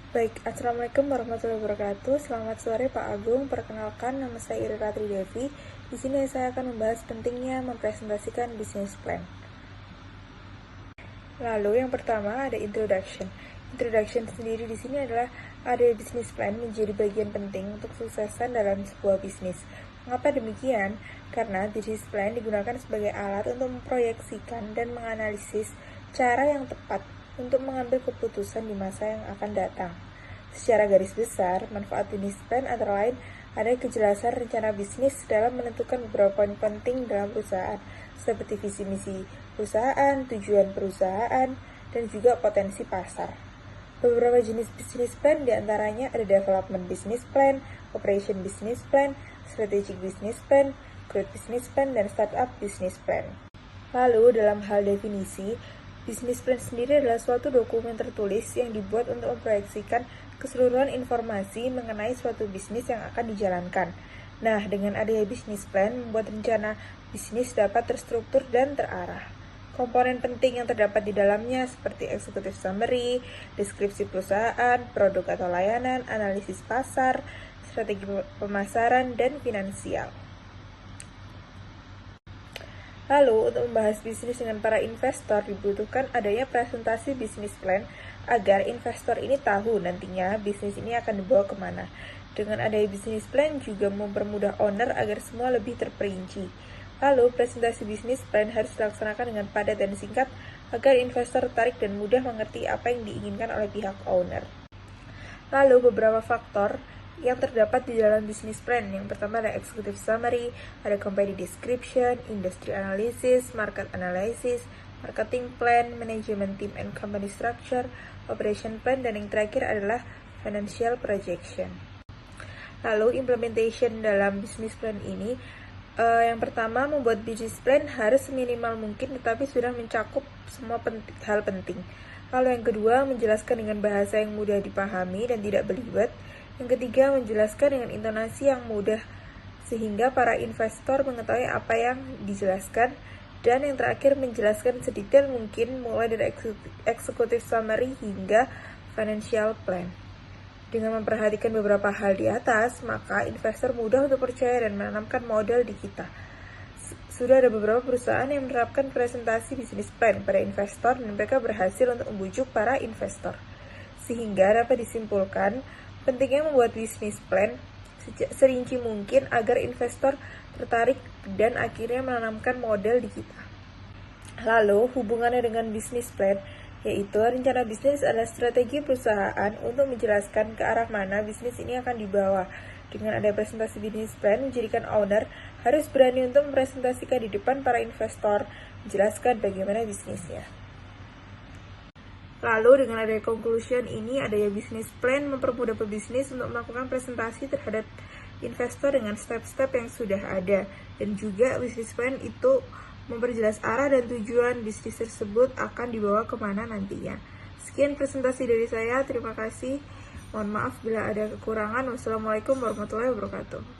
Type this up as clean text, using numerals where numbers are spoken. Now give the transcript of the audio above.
Baik, Assalamualaikum warahmatullahi wabarakatuh. Selamat sore Pak Agung. Perkenalkan, nama saya Ira Ratri Devi. Di sini saya akan membahas pentingnya mempresentasikan business plan. Lalu yang pertama ada introduction. Introduction sendiri di sini adalah ada business plan menjadi bagian penting untuk kesuksesan dalam sebuah bisnis. Mengapa demikian? Karena business plan digunakan sebagai alat untuk memproyeksikan dan menganalisis cara yang tepat untuk mengambil keputusan di masa yang akan datang. Secara garis besar, manfaat business plan antara lain ada kejelasan rencana bisnis dalam menentukan beberapa poin penting dalam perusahaan, seperti visi misi perusahaan, tujuan perusahaan, dan juga potensi pasar. Beberapa jenis business plan diantaranya ada development business plan, operation business plan, strategic business plan, growth business plan, dan startup business plan. Lalu dalam hal definisi, business plan sendiri adalah suatu dokumen tertulis yang dibuat untuk memproyeksikan keseluruhan informasi mengenai suatu bisnis yang akan dijalankan. Nah, dengan adanya business plan, membuat rencana bisnis dapat terstruktur dan terarah. Komponen penting yang terdapat di dalamnya seperti executive summary, deskripsi perusahaan, produk atau layanan, analisis pasar, strategi pemasaran, dan finansial. Lalu, untuk membahas bisnis dengan para investor, dibutuhkan adanya presentasi bisnis plan agar investor ini tahu nantinya bisnis ini akan dibawa kemana. Dengan adanya bisnis plan juga mempermudah owner agar semua lebih terperinci. Lalu, presentasi bisnis plan harus dilaksanakan dengan padat dan singkat agar investor tertarik dan mudah mengerti apa yang diinginkan oleh pihak owner. Lalu, beberapa faktor yang terdapat di dalam business plan. Yang pertama ada executive summary, ada company description, industry analysis, market analysis, marketing plan, management team and company structure, operation plan, dan yang terakhir adalah financial projection. Lalu implementation dalam business plan ini, yang pertama membuat business plan harus seminimal mungkin tetapi sudah mencakup semua hal penting. Lalu yang kedua menjelaskan dengan bahasa yang mudah dipahami dan tidak belibet. Yang ketiga, menjelaskan dengan intonasi yang mudah sehingga para investor mengetahui apa yang dijelaskan. Dan yang terakhir, menjelaskan sedetail mungkin mulai dari executive summary hingga financial plan. Dengan memperhatikan beberapa hal di atas, maka investor mudah untuk percaya dan menanamkan modal di kita. Sudah ada beberapa perusahaan yang menerapkan presentasi bisnis plan pada investor dan mereka berhasil untuk membujuk para investor. Sehingga dapat disimpulkan, pentingnya membuat bisnis plan serinci mungkin agar investor tertarik dan akhirnya menanamkan modal di kita. Lalu, hubungannya dengan bisnis plan, yaitu rencana bisnis adalah strategi perusahaan untuk menjelaskan ke arah mana bisnis ini akan dibawa. Dengan ada presentasi bisnis plan, menjadikan owner harus berani untuk mempresentasikan di depan para investor, menjelaskan bagaimana bisnisnya. Lalu dengan adanya conclusion ini, adanya business plan mempermudah pebisnis untuk melakukan presentasi terhadap investor dengan step-step yang sudah ada. Dan juga business plan itu memperjelas arah dan tujuan bisnis tersebut akan dibawa kemana nantinya. Sekian presentasi dari saya, terima kasih. Mohon maaf bila ada kekurangan. Wassalamualaikum warahmatullahi wabarakatuh.